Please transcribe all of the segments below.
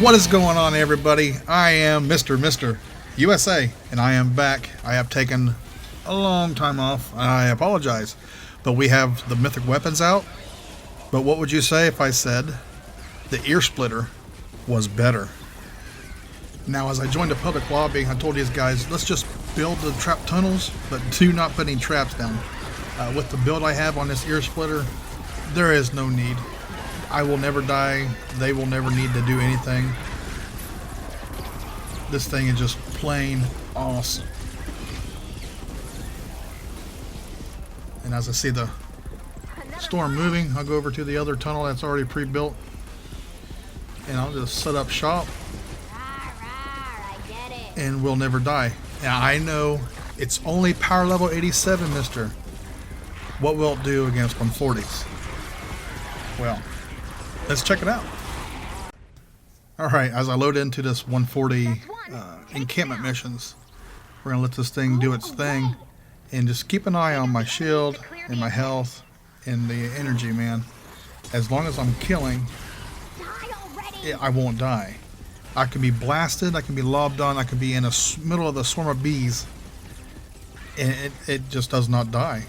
What is going on, everybody? I am Mr. USA, and I am back. I have taken a long time off. I apologize. But we have the mythic weapons out. But what would you say if I said the Earsplitter was better? Now, as I joined the public lobby, I told these guys, let's just build the trap tunnels, but do not put any traps down. With the build I have on this Earsplitter, there is no need. I will never die. They will never need to do anything. This thing is just plain awesome. And as I see the storm moving, I'll go over to the other tunnel that's already pre-built. And I'll just set up shop. And we'll never die. Now I know it's only power level 87, mister. What will it do against 140s? Well, let's check it out. Alright, as I load into this 140 encampment missions, we're going to let this thing do its thing and just keep an eye on my shield and my health and the energy, man. As long as I'm killing, I won't die. I can be blasted, I can be lobbed on, I can be in the middle of the swarm of bees, and it just does not die.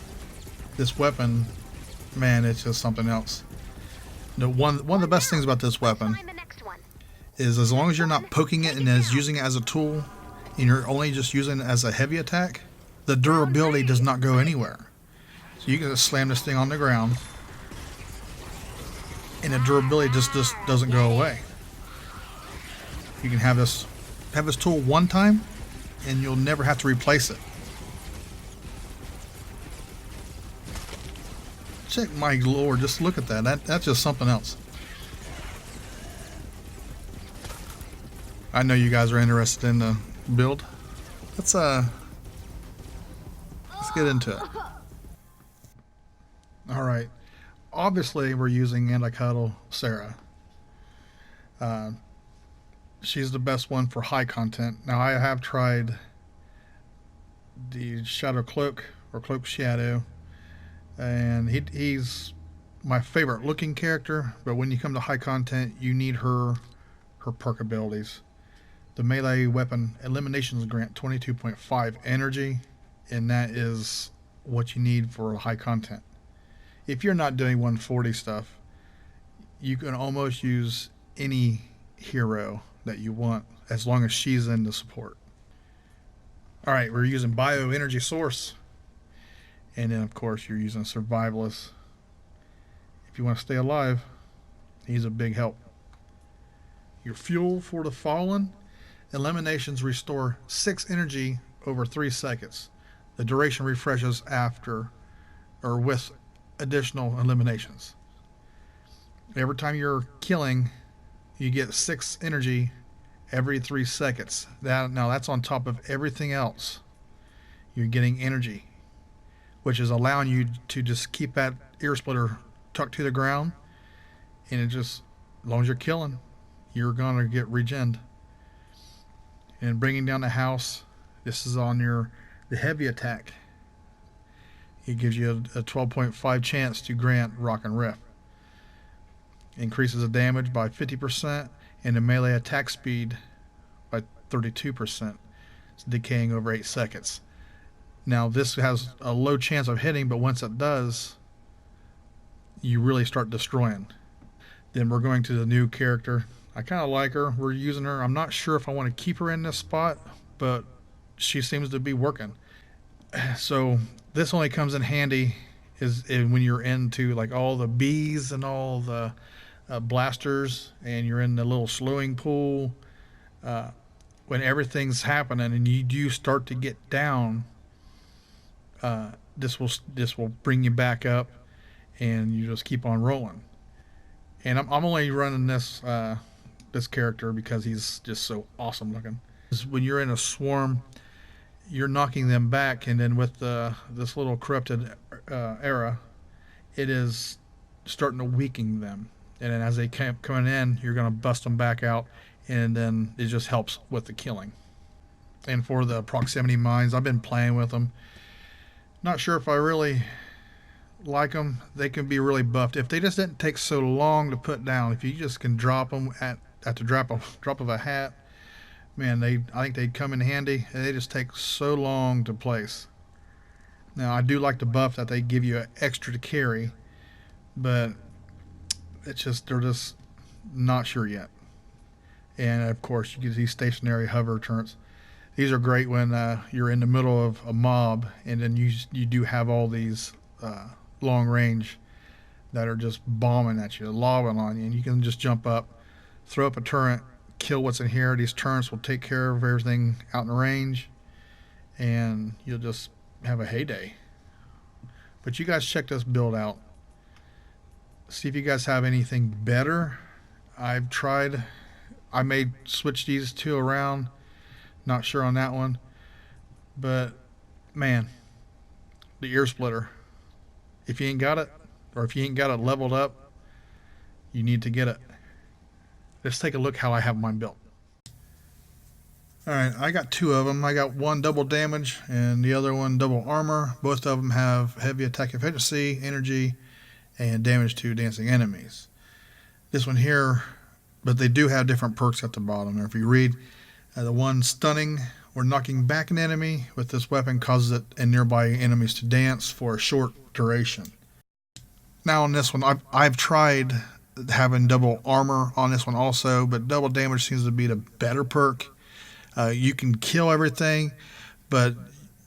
This weapon, man, it's just something else. One of the best things about this weapon is as long as you're not poking it and using it as a tool, and you're only just using it as a heavy attack, the durability does not go anywhere. So you can just slam this thing on the ground, and the durability just doesn't go away. You can have this tool one time, and you'll never have to replace it. Check, my lord, just look at that. That's just something else. I know you guys are interested in the build. Let's get into it. Alright. Obviously we're using Anti-Cuddle Sarah. She's the best one for high content. Now I have tried the Shadow Cloak or Cloak Shadow, and he's my favorite looking character, but when you come to high content, you need her perk abilities. The melee weapon eliminations grant 22.5 energy, and that is what you need for high content. If you're not doing 140 stuff, you can almost use any hero that you want as long as she's in the support. Alright, we're using Bio Energy Source. And then, of course, you're using Survivalist. If you want to stay alive, he's a big help. Your Fuel for the Fallen. Eliminations restore 6 energy over 3 seconds. The duration refreshes after or with additional eliminations. Every time you're killing, you get 6 energy every 3 seconds. Now that's on top of everything else. You're getting energy, which is allowing you to just keep that Earsplitter tucked to the ground, and it just, as long as you're killing, you're gonna get regened. And bringing down the house, this is on the heavy attack. It gives you a 12.5 chance to grant Rock and Rift. Increases the damage by 50% and the melee attack speed by 32%. It's decaying over 8 seconds. Now this has a low chance of hitting, but once it does, you really start destroying. Then we're going to the new character. I kind of like her. We're using her. I'm not sure if I want to keep her in this spot, but she seems to be working. So this only comes in handy when you're into like all the bees and all the blasters, and you're in the little slowing pool. When everything's happening and you do start to get down, this will bring you back up, and you just keep on rolling. And I'm only running this character because he's just so awesome looking. When you're in a swarm, you're knocking them back, and then with this little corrupted era, it is starting to weaken them. And then as they keep coming in, you're going to bust them back out, and then it just helps with the killing. And for the proximity mines, I've been playing with them. Not sure if I really like them. They can be really buffed. If they just didn't take so long to put down, if you just can drop them at at the drop of a hat. Man, I think they'd come in handy, and they just take so long to place. Now, I do like the buff that they give you extra to carry, but it's just they're just not sure yet. And of course, you get these stationary hover turrets. These are great when you're in the middle of a mob, and then you do have all these long range that are just bombing at you, lobbing on you, and you can just jump up, throw up a turret, kill what's in here. These turrets will take care of everything out in the range, and you'll just have a heyday. But you guys check this build out. See if you guys have anything better. I've tried. I may switch these two around. Not sure on that one. But, man, the Earsplitter. If you ain't got it, or if you ain't got it leveled up, you need to get it. Let's take a look how I have mine built. Alright, I got two of them. I got one double damage and the other one double armor. Both of them have heavy attack efficiency, energy, and damage to dancing enemies. This one here, but they do have different perks at the bottom. If you read, the one stunning or knocking back an enemy with this weapon causes it and nearby enemies to dance for a short duration. Now on this one, I've tried having double armor on this one also, but double damage seems to be the better perk. You can kill everything, but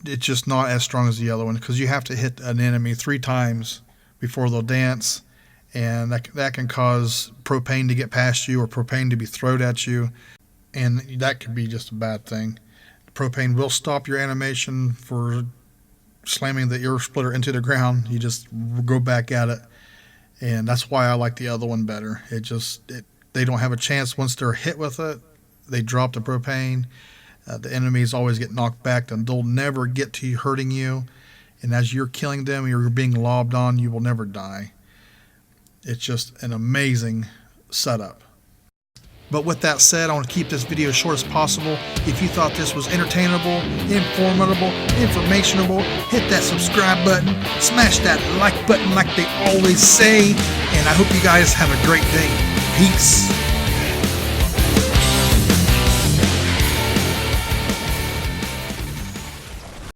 it's just not as strong as the other one, because you have to hit an enemy 3 times before they'll dance, and that can cause propane to get past you or propane to be thrown at you, and that could be just a bad thing. Propane will stop your animation for slamming the Earsplitter into the ground. You just go back at it, and that's why I like the other one better. They don't have a chance once they're hit with it. They drop the propane. The enemies always get knocked back, and they'll never get to hurting you. And as you're killing them, you're being lobbed on, you will never die. It's just an amazing setup. But with that said, I want to keep this video short as possible. If you thought this was entertainable, informative, informationable, hit that subscribe button, smash that like button like they always say, and I hope you guys have a great day. Peace.